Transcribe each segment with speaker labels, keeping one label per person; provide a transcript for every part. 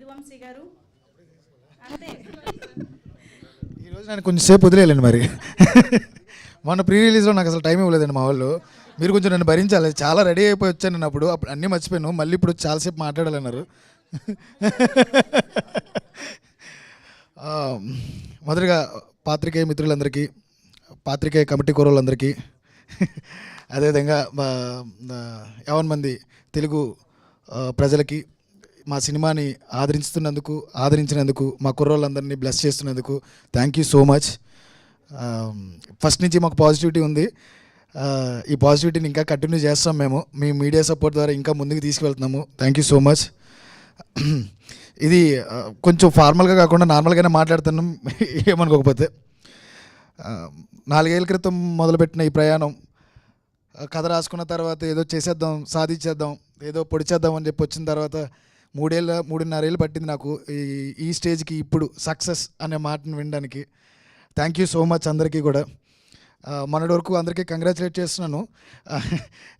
Speaker 1: యదువంశీ గారు అంతే.
Speaker 2: ఈరోజు నేను కొంచెం సేపు వదిలేయాలండి మరి. మొన్న ప్రీ రిలీజ్లో నాకు అసలు టైం ఇవ్వలేదండి మా వాళ్ళు. మీరు కొంచెం నన్ను భరించాలి. చాలా రెడీ అయిపోయి వచ్చాను నేను అప్పుడు అన్నీ మర్చిపోయాను. మళ్ళీ ఇప్పుడు చాలాసేపు మాట్లాడాలన్నారు. మొదటిగా పాత్రికేయ మిత్రులందరికీ, పాత్రికేయ కమిటీ కూరలందరికీ, అదేవిధంగా 50 మంది తెలుగు ప్రజలకి మా సినిమాని ఆదరించినందుకు మా కుర్రోళ్ళందరినీ బ్లెస్ చేస్తున్నందుకు thank you so much. First నుంచి మాకు పాజిటివిటీ ఉంది. ఈ పాజిటివిటీని ఇంకా కంటిన్యూ చేస్తాం మేము. మీ మీడియా సపోర్ట్ ద్వారా ఇంకా ముందుకు తీసుకువెళ్తున్నాము. Thank you so much. ఇది కొంచెం ఫార్మల్గా కాకుండా నార్మల్గానే మాట్లాడుతున్నాం, ఏమనుకోకపోతే. 4 ఏళ్ళ క్రితం మొదలుపెట్టిన ఈ ప్రయాణం, కథ రాసుకున్న తర్వాత ఏదో చేసేద్దాం, సాధించేద్దాం, ఏదో పొడిచేద్దాం అని చెప్పి వచ్చిన తర్వాత 3.5 ఏళ్ళు పట్టింది నాకు ఈ స్టేజ్కి ఇప్పుడు సక్సెస్ అనే మాటను వినడానికి. థ్యాంక్ యూ సో మచ్ అందరికీ కూడా. మొన్నటి వరకు అందరికీ కంగ్రాచులేట్ చేస్తున్నాను.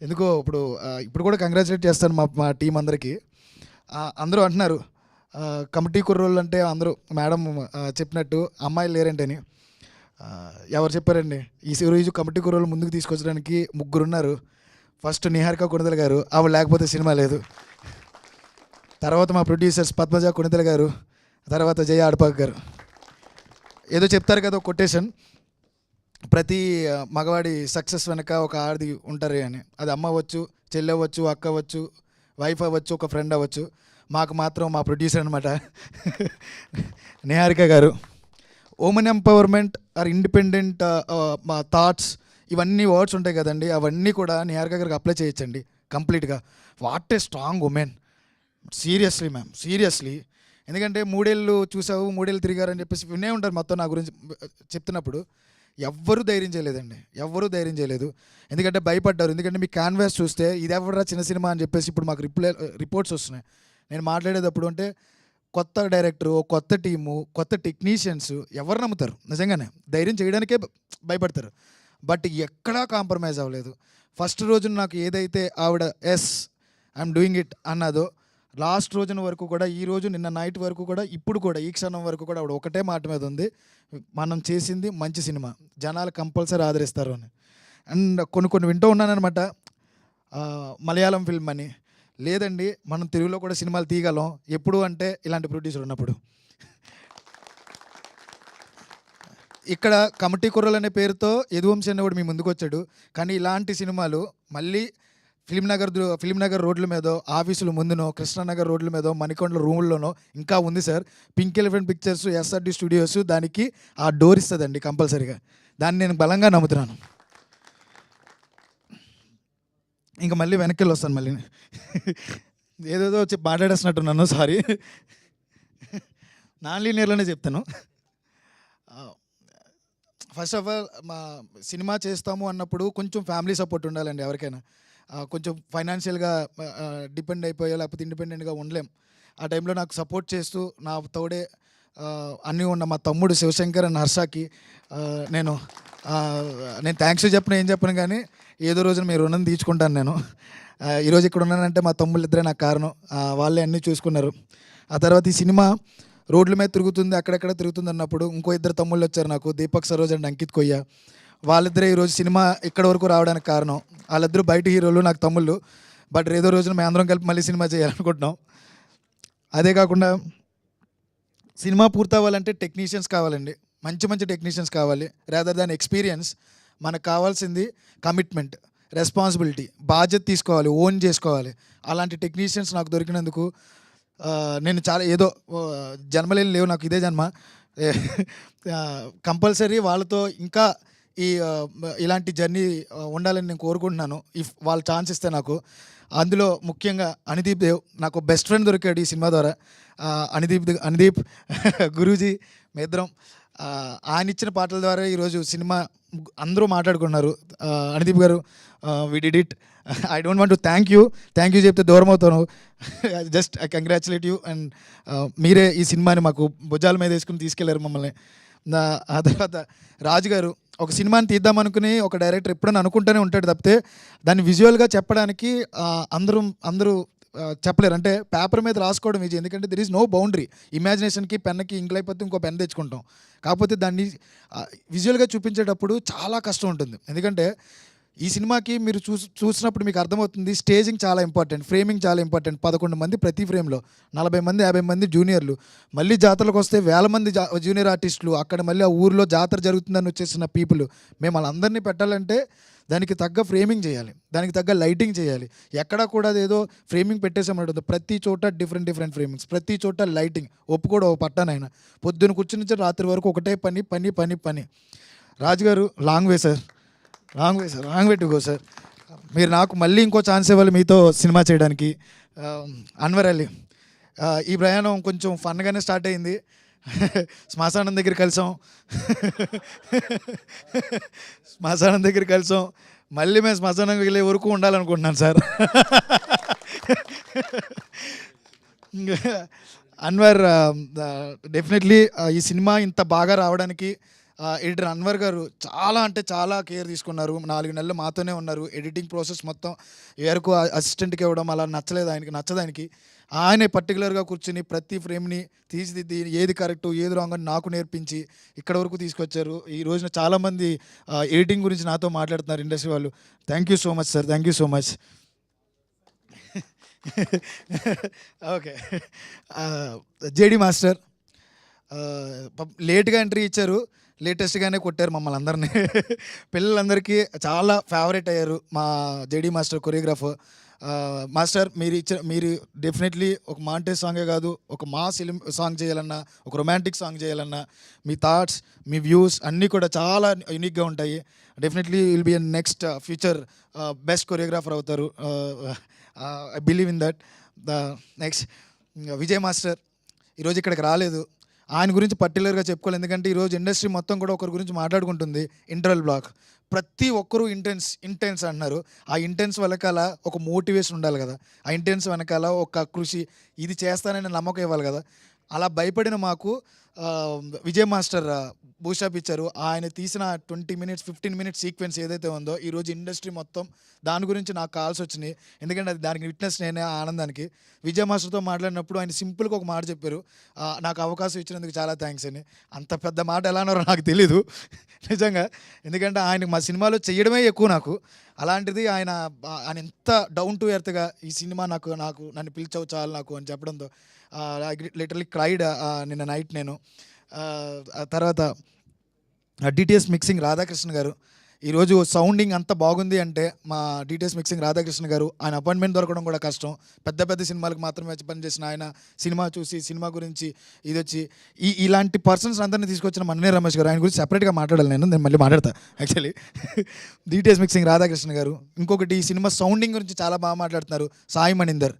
Speaker 2: ఎందుకో ఇప్పుడు కూడా కంగ్రాచులేట్ చేస్తాను మా టీం అందరికీ. అందరూ అంటున్నారు కమిటీ కుర్రోళ్ళు అంటే, అందరూ మేడం చెప్పినట్టు అమ్మాయిలు లేరంటని. ఎవరు చెప్పారండి? ఈ రోజు కమిటీ కుర్రోళ్ళు ముందుకు తీసుకొచ్చడానికి 3 ఉన్నారు. ఫస్ట్ నిహారిక కొణిదెల గారు, ఆవిడ లేకపోతే సినిమా లేదు. తర్వాత మా ప్రొడ్యూసర్స్ పద్మజ కొణిదెల గారు, తర్వాత జయ ఆడపాక్ గారు. ఏదో చెప్తారు కదా ఒక కొటేషన్, ప్రతి మగవాడి సక్సెస్ వెనక ఒక ఆడది ఉంటారు అని. అది అమ్మ అవ్వచ్చు, చెల్లి అవ్వచ్చు, అక్క అవ్వచ్చు, వైఫ్ అవ్వచ్చు, ఒక ఫ్రెండ్ అవ్వచ్చు. మాకు మాత్రం మా ప్రొడ్యూసర్ అనమాట నిహారిక గారు. ఉమెన్ ఎంపవర్మెంట్ ఆర్ ఇండిపెండెంట్ మా థాట్స్, ఇవన్నీ వర్డ్స్ ఉంటాయి కదండి, అవన్నీ కూడా నిహారిక గారికి అప్లై చేయొచ్చండి కంప్లీట్గా. What a strong women, seriously ma'am, seriously. ఎందుకంటే 3 ఏళ్ళు చూసావు, 3 ఏళ్ళు తిరిగారని చెప్పేసి వినే ఉంటారు మొత్తం నా గురించి చెప్తున్నప్పుడు. ఎవ్వరూ ధైర్యం చేయలేదండి, ఎవ్వరూ ధైర్యం చేయలేదు. ఎందుకంటే భయపడ్డారు. ఎందుకంటే మీ క్యాన్వాస్ చూస్తే ఇది ఎవరా చిన్న సినిమా అని చెప్పేసి ఇప్పుడు మాకు రిపోర్ట్స్ వస్తున్నాయి. నేను మాట్లాడేటప్పుడు అంటే కొత్త డైరెక్టరు, కొత్త టీము, కొత్త టెక్నీషియన్స్, ఎవరు నమ్ముతారు? నిజంగానే ధైర్యం చేయడానికే భయపడతారు. బట్ ఎక్కడా కాంప్రమైజ్ అవ్వలేదు. ఫస్ట్ రోజున నాకు ఏదైతే ఆవిడ ఎస్ ఐఎమ్ డూయింగ్ ఇట్ అన్నదో, లాస్ట్ రోజున వరకు కూడా, ఈ రోజు నిన్న నైట్ వరకు కూడా, ఇప్పుడు కూడా ఈ క్షణం వరకు కూడా ఆవిడ ఒకటే మాట మీద ఉంది, మనం చేసింది మంచి సినిమా, జనాలు కంపల్సరీ ఆదరిస్తారు అని. అండ్ కొన్ని వింటూ ఉన్నానమాట, మలయాళం ఫిల్మ్ అని. లేదండి, మనం తెలుగులో కూడా సినిమాలు తీయగలం, ఎప్పుడు అంటే ఇలాంటి ప్రొడ్యూసర్ ఉన్నప్పుడు. ఇక్కడ కమిటీ కుర్రలు అనే పేరుతో యదువంశీ అన్న కూడా మీ ముందుకు వచ్చాడు. కానీ ఇలాంటి సినిమాలు మళ్ళీ ఫిలిం నగర్ రోడ్ల మీదో, ఆఫీసుల ముందునో, కృష్ణానగర్ రోడ్ల మీదో, మణికొండల రూముల్లోనో ఇంకా ఉంది sir. Pink elephant pictures, SRD studios దానికి ఆ డోర్ ఇస్తుందండి కంపల్సరీగా. దాన్ని నేను బలంగా నమ్ముతున్నాను. ఇంకా మళ్ళీ వెనక్కి వస్తాను. మళ్ళీ ఏదేదో వచ్చి మాట్లాడేస్తున్నట్టున్నాను, సారీ. నాన్ లీనియర్లోనే చెప్తాను. ఫస్ట్ ఆఫ్ ఆల్, మా సినిమా చేస్తాము అన్నప్పుడు కొంచెం ఫ్యామిలీ సపోర్ట్ ఉండాలండి ఎవరికైనా. కొంచెం ఫైనాన్షియల్గా డిపెండ్ అయిపోయా, లేకపోతే ఇండిపెండెంట్గా ఉండలేం. ఆ టైంలో నాకు సపోర్ట్ చేస్తూ నా తోడే అన్నీ ఉన్న మా తమ్ముడు శివశంకర్ అండ్ హర్షకి నేను థ్యాంక్స్ చెప్పను, ఏం చెప్పను, కానీ ఏదో రోజున మీ రుణం తీర్చుకుంటాను నేను. ఈరోజు ఇక్కడ ఉన్నానంటే మా తమ్ముళ్ళు ఇద్దరే నాకు కారణం. వాళ్ళే అన్నీ చూసుకున్నారు. ఆ తర్వాత ఈ సినిమా రోడ్ల మీద తిరుగుతుంది, అక్కడెక్కడ తిరుగుతుంది అన్నప్పుడు ఇంకో 2 తమ్ముళ్ళు వచ్చారు నాకు, దీపక్ సరోజ్ అండ్ అంకిత్ కొయ్య. వాళ్ళిద్దరే ఈరోజు సినిమా ఇక్కడ వరకు రావడానికి కారణం. వాళ్ళిద్దరూ బయట హీరోలు, నాకు తమ్ముళ్ళు. బట్ ఏదో రోజున మేము అందరం కలిపి మళ్ళీ సినిమా చేయాలనుకుంటున్నాం. అదే కాకుండా సినిమా పూర్తవ్వాలంటే టెక్నీషియన్స్ కావాలండి, మంచి టెక్నీషియన్స్ కావాలి. Rather than experience. మనకు కావాల్సింది కమిట్మెంట్, రెస్పాన్సిబిలిటీ, బాధ్యత తీసుకోవాలి, ఓన్ చేసుకోవాలి. అలాంటి టెక్నీషియన్స్ నాకు దొరికినందుకు నేను చాలా ఏదో జన్మలేని లేవు నాకు, ఇదే జన్మ. కంపల్సరీ వాళ్ళతో ఇంకా ఇలాంటి జర్నీ ఉండాలని నేను కోరుకుంటున్నాను. ఇఫ్ వాళ్ళు ఛాన్స్ ఇస్తే నాకు. అందులో ముఖ్యంగా అనిదీప్ దేవ్ నాకు బెస్ట్ ఫ్రెండ్ దొరికాడు ఈ సినిమా ద్వారా. అనిదీప్ గురూజీ మేద్దరం. ఆయన ఇచ్చిన పాటల ద్వారా ఈరోజు సినిమా అందరూ మాట్లాడుకున్నారు. అనిదీప్ గారు, we did it. I don't want to thank you చెప్తే దూరం అవుతాను. Just I congratulate you. And మీరే ఈ సినిమాని మాకు భుజాల మీద వేసుకుని తీసుకెళ్లారు మమ్మల్ని. ఆ తర్వాత రాజు గారు, ఒక సినిమాని తీద్దామనుకుని ఒక డైరెక్టర్ ఎప్పుడైనా అనుకుంటూనే ఉంటాడు తప్పితే దాన్ని విజువల్గా చెప్పడానికి అందరూ చెప్పలేరు. అంటే పేపర్ మీద రాసుకోవడం ఈజీ, ఎందుకంటే దెర్ ఈజ్ నో బౌండరీ. ఇమాజినేషన్కి పెన్నుకి ఇంక్ అయిపోతే ఇంకో పెన్ తెచ్చుకుంటాం. కాకపోతే దాన్ని విజువల్గా చూపించేటప్పుడు చాలా కష్టం ఉంటుంది. ఎందుకంటే ఈ సినిమాకి మీరు చూసినప్పుడు మీకు అర్థమవుతుంది, స్టేజింగ్ చాలా ఇంపార్టెంట్, ఫ్రేమింగ్ చాలా ఇంపార్టెంట్. 11 మంది ప్రతి ఫ్రేమ్లో, 40 మంది 50 మంది జూనియర్లు, మళ్ళీ జాతరలకు వస్తే వేల మంది జూనియర్ ఆర్టిస్టులు, అక్కడ మళ్ళీ ఆ ఊరిలో జాతర జరుగుతుందని వచ్చేసిన పీపుల్. మేము వాళ్ళందరినీ పెట్టాలంటే దానికి తగ్గ ఫ్రేమింగ్ చేయాలి, దానికి తగ్గ లైటింగ్ చేయాలి. ఎక్కడా కూడా అదేదో ఫ్రేమింగ్ పెట్టేసామంటుంది. ప్రతి చోట డిఫరెంట్ ఫ్రేమింగ్స్, ప్రతి చోట లైటింగ్. ఒప్పుకోడు ఓ పట్టానైనా పొద్దున కూర్చుని రాత్రి వరకు ఒకటే పని. రాజుగారు long way sir, wrong way to go sir. మీరు నాకు మళ్ళీ ఇంకో ఛాన్స్ ఇవ్వాలి మీతో సినిమా చేయడానికి. అన్వర్ అలీ, ఈ ప్రయాణం కొంచెం ఫన్గానే స్టార్ట్ అయింది. శ్మశానం దగ్గర కలిసాం. మళ్ళీ మేము శ్మశానంకి వెళ్ళే వరకు ఉండాలనుకుంటున్నాను సార్. అన్వర్, డెఫినెట్లీ ఈ సినిమా ఇంత బాగా రావడానికి ఎడిటర్ అన్వర్ గారు చాలా అంటే చాలా కేర్ తీసుకున్నారు. 4 నెలలు మాతోనే ఉన్నారు. ఎడిటింగ్ ప్రాసెస్ మొత్తం వరకు అసిస్టెంట్కి ఇవ్వడం అలా నచ్చదానికి ఆయనే పర్టికులర్గా కూర్చుని ప్రతి ఫ్రేమ్ని తీసిదిద్ది ఏది కరెక్టు ఏది రాంగ్ అని నాకు నేర్పించి ఇక్కడ వరకు తీసుకొచ్చారు. ఈ రోజున చాలామంది ఎడిటింగ్ గురించి నాతో మాట్లాడుతున్నారు ఇండస్ట్రీ వాళ్ళు. Thank you so much sir, thank you so much. Okay, JD master లేట్గా ఎంట్రీ ఇచ్చారు, లేటెస్ట్గానే కొట్టారు మమ్మల్ని అందరినీ. పిల్లలందరికీ చాలా ఫేవరెట్ అయ్యారు మా జేడి మాస్టర్ కొరియోగ్రాఫర్. మాస్టర్ మీరు డెఫినెట్లీ ఒక మాంటేజ్ సాంగే కాదు, ఒక మాస్ సాంగ్ చేయాలన్నా, ఒక రొమాంటిక్ సాంగ్ చేయాలన్నా మీ థాట్స్, మీ వ్యూస్ అన్నీ కూడా చాలా యూనిక్గా ఉంటాయి. Definitely will be next future best choreographer అవుతారు. I believe in that. Next Vijay master ఈరోజు ఇక్కడికి రాలేదు. ఆయన గురించి పర్టికులర్గా చెప్పుకోవాలి, ఎందుకంటే ఈరోజు ఇండస్ట్రీ మొత్తం కూడా ఒకరి గురించి మాట్లాడుకుంటుంది. ఇంటర్వెల్ బ్లాక్ ప్రతి ఒక్కరూ ఇంటెన్స్ అంటున్నారు. ఆ ఇంటెన్స్ వెనకాల ఒక మోటివేషన్ ఉండాలి కదా, ఆ ఇంటెన్స్ వెనకాల ఒక కృషి, ఇది చేస్తానని నమ్మకం ఇవ్వాలి కదా. అలా భయపడిన మాకు విజయ్ మాస్టర్ బూస్టప్ ఇచ్చారు. ఆయన తీసిన 20 minutes 15 minutes సీక్వెన్స్ ఏదైతే ఉందో ఈరోజు ఇండస్ట్రీ మొత్తం దాని గురించి నాకు కాల్స్ వచ్చినాయి. ఎందుకంటే అది దానికి విట్నెస్ నేనే. ఆనందానికి విజయ్ మాస్టర్తో మాట్లాడినప్పుడు ఆయన సింపుల్గా ఒక మాట చెప్పారు, నాకు అవకాశం ఇచ్చినందుకు చాలా థ్యాంక్స్ అని. అంత పెద్ద మాట ఎలా అన్నారో నాకు తెలీదు నిజంగా, ఎందుకంటే ఆయన మా సినిమాలో చేయడమే ఎక్కువ నాకు. అలాంటిది ఆయన ఎంత డౌన్ టు ఎర్త్గా ఈ సినిమా నన్ను పిలిచావు చాలు నాకు అని చెప్పడంతో లిటరలీ క్రైడ్ నిన్న నైట్ నేను. తర్వాత డిటిఎస్ మిక్సింగ్ రాధాకృష్ణ గారు, ఈరోజు సౌండింగ్ అంత బాగుంది అంటే మా డిటిఎస్ మిక్సింగ్ రాధాకృష్ణ గారు. ఆయన అపాయింట్మెంట్ దొరకడం కూడా కష్టం. పెద్ద సినిమాలకు మాత్రమే పనిచేసిన ఆయన సినిమా చూసి సినిమా గురించి ఇది వచ్చి ఇలాంటి పర్సన్స్ అందరినీ తీసుకొచ్చిన మన్నే రమేష్ గారు. ఆయన గురించి సెపరేట్గా మాట్లాడాలి, నేను మళ్ళీ మాట్లాడతా యాక్చువల్లీ. డిటిఎస్ మిక్సింగ్ రాధాకృష్ణ గారు. ఇంకొకటి ఈ సినిమా సౌండింగ్ గురించి చాలా బాగా మాట్లాడుతున్నారు సాయి మణీందర్.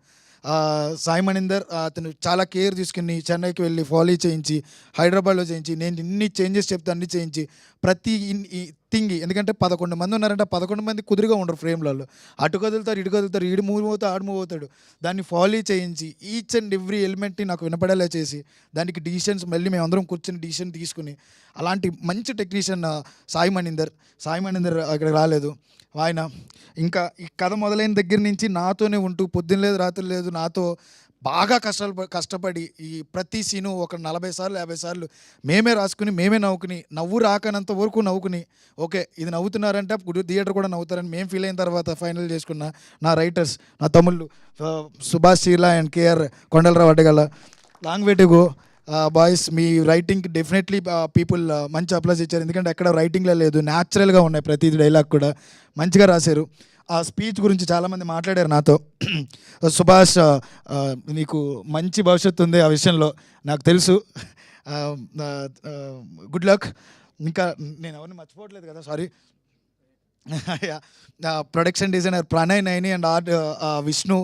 Speaker 2: అతను చాలా కేర్ తీసుకుని చెన్నైకి వెళ్ళి ఫాలో చేయించి, హైదరాబాద్లో చేయించి, నేను ఇన్ని చేంజెస్ చెప్తే అన్ని చేయించి ప్రతి థింగ్. ఎందుకంటే 11 మంది ఉన్నారంటే 11 మంది కుదురుగా ఉండరు ఫ్రేమ్లలో. అటు కదులుతారు, ఈడు మూవ్ అవుతాడు, ఆడు మూవ్ అవుతాడు. దాన్ని ఫాలో చేయించి ఈచ్ అండ్ ఎవ్రీ ఎలిమెంట్ని నాకు వినపడేలా చేసి దానికి డిసిషన్స్ మళ్ళీ మేము అందరం కూర్చొని డిసిషన్ తీసుకుని, అలాంటి మంచి టెక్నీషియన్ సాయి మణీందర్ అక్కడికి రాలేదు. ఆయన ఇంకా ఈ కథ మొదలైన దగ్గర నుంచి నాతోనే ఉంటూ పొద్దున్న లేదు రాత్రి లేదు నాతో బాగా కష్టపడి ఈ ప్రతి సీను ఒక 40 సార్లు 50 సార్లు మేమే రాసుకుని మేమే నవ్వు రాకనంత వరకు నవ్వుకుని, ఓకే ఇది నవ్వుతున్నారంటే థియేటర్ కూడా నవ్వుతారని మేము ఫీల్ అయిన తర్వాత ఫైనల్ చేసుకున్న నా రైటర్స్, నా తమ్ముళ్ళు Subhash Cheerla and KR Kondalarao Addagala. Long way to go boys. మీ రైటింగ్కి డెఫినెట్లీ పీపుల్ మంచి అప్లాస్ ఇచ్చారు, ఎందుకంటే ఎక్కడ రైటింగ్లో లేదు, న్యాచురల్గా ఉన్నాయి ప్రతి డైలాగ్ కూడా మంచిగా రాశారు. ఆ స్పీచ్ గురించి చాలామంది మాట్లాడారు నాతో. సుభాష్, నీకు మంచి భవిష్యత్తు ఉంది ఆ విషయంలో నాకు తెలుసు. Good luck. ఇంకా నేను ఎవరిని మర్చిపోవట్లేదు కదా, sorry. Production designer Pranay Naini and art Vishnu,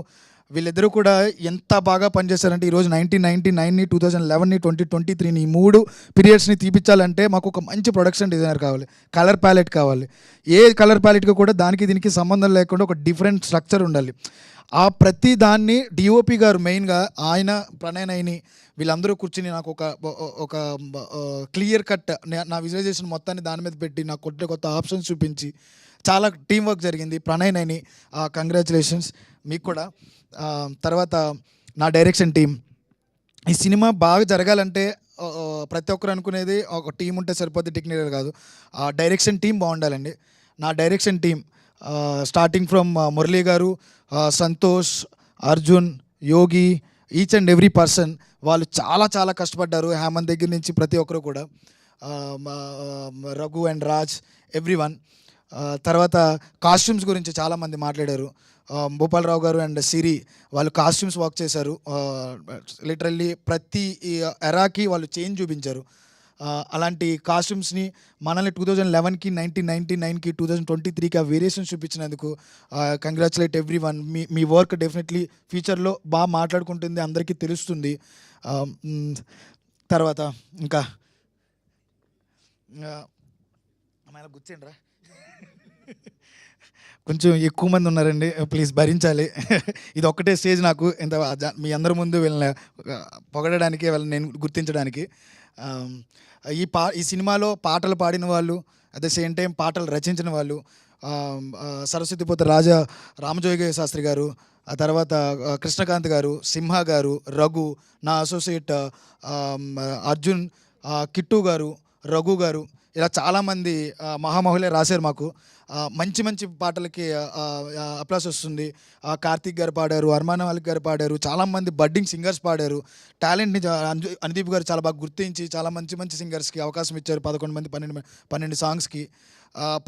Speaker 2: వీళ్ళిద్దరూ కూడా ఎంత బాగా పనిచేశారంటే ఈరోజు 1999ని 2011ని 2023ని ఈ 3 పీరియడ్స్ని తీపించాలంటే మాకు ఒక మంచి ప్రొడక్షన్ డిజైనర్ కావాలి, కలర్ ప్యాలెట్ కావాలి. ఏ కలర్ ప్యాలెట్కి కూడా దానికి దీనికి సంబంధం లేకుండా ఒక డిఫరెంట్ స్ట్రక్చర్ ఉండాలి. ఆ ప్రతి దాన్ని డిఓపి గారు మెయిన్గా ఆయన ప్రణయ్ నైని వీళ్ళందరూ కూర్చుని నాకు ఒక క్లియర్ కట్ నా విజువలైజేషన్ మొత్తాన్ని దాని మీద పెట్టి నాకు కొత్త ఆప్షన్స్ చూపించి చాలా టీం వర్క్ జరిగింది. ప్రణయ్ నైని కంగ్రాచులేషన్స్ మీకు కూడా. తర్వాత నా డైరెక్షన్ టీం. ఈ సినిమా బాగా జరగాలంటే ప్రతి ఒక్కరు అనుకునేది ఒక టీం ఉంటే సరిపోద్ది, టెక్నికల్ కాదు, ఆ డైరెక్షన్ టీం బాగుండాలండి. నా direction team starting from Murali garu, Santosh, Arjun, Yogi, each and every person వాళ్ళు చాలా చాలా కష్టపడ్డారు. హేమంత్ దగ్గర నుంచి ప్రతి ఒక్కరు కూడా, Raghu and Raj, every one. తర్వాత కాస్ట్యూమ్స్ గురించి చాలామంది మాట్లాడారు. భూపాలరావు గారు అండ్ సిరి వాళ్ళు కాస్ట్యూమ్స్ వర్క్ చేశారు. లిటరల్లీ ప్రతి ఎరాకి వాళ్ళు చేంజ్ చూపించారు. అలాంటి కాస్ట్యూమ్స్ని మనల్ని 2011కి, 1999కి, 2023కి ఆ వేరియేషన్స్ చూపించినందుకు కంగ్రాచులేట్ ఎవ్రీ వన్. మీ వర్క్ డెఫినెట్లీ ఫ్యూచర్లో బాగా మాట్లాడుకుంటుంది, అందరికీ తెలుస్తుంది. తర్వాత ఇంకా అమ్మాయిలా కూర్చోండిరా, కొంచెం ఎక్కువ మంది ఉన్నారండి, ప్లీజ్ భరించాలి. ఇది ఒక్కటే స్టేజ్ నాకు ఇంత మీ అందరి ముందు వీళ్ళని పొగడడానికి, వీళ్ళని నేను గుర్తించడానికి. ఈ సినిమాలో పాటలు పాడిన వాళ్ళు, అట్ ద సేమ్ టైం పాటలు రచించిన వాళ్ళు సరస్వతిపోత రామజోగి శాస్త్రి గారు, ఆ తర్వాత కృష్ణకాంత్ గారు, సింహ గారు, రఘు, నా అసోసియేట్ అర్జున్, కిట్టు గారు, రఘు గారు, ఇలా చాలామంది మహామహులే రాశారు మాకు. మంచి మంచి పాటలకి అప్లాస్ వస్తుంది. కార్తీక్ గారు పాడారు, అర్మాన్ మాలిక్ గారు పాడారు, చాలామంది బడ్డింగ్ సింగర్స్ పాడారు. టాలెంట్ని అనుదీప్ గారు చాలా బాగా గుర్తించి చాలా మంచి మంచి సింగర్స్కి అవకాశం ఇచ్చారు. 11 మంది 12 సాంగ్స్కి.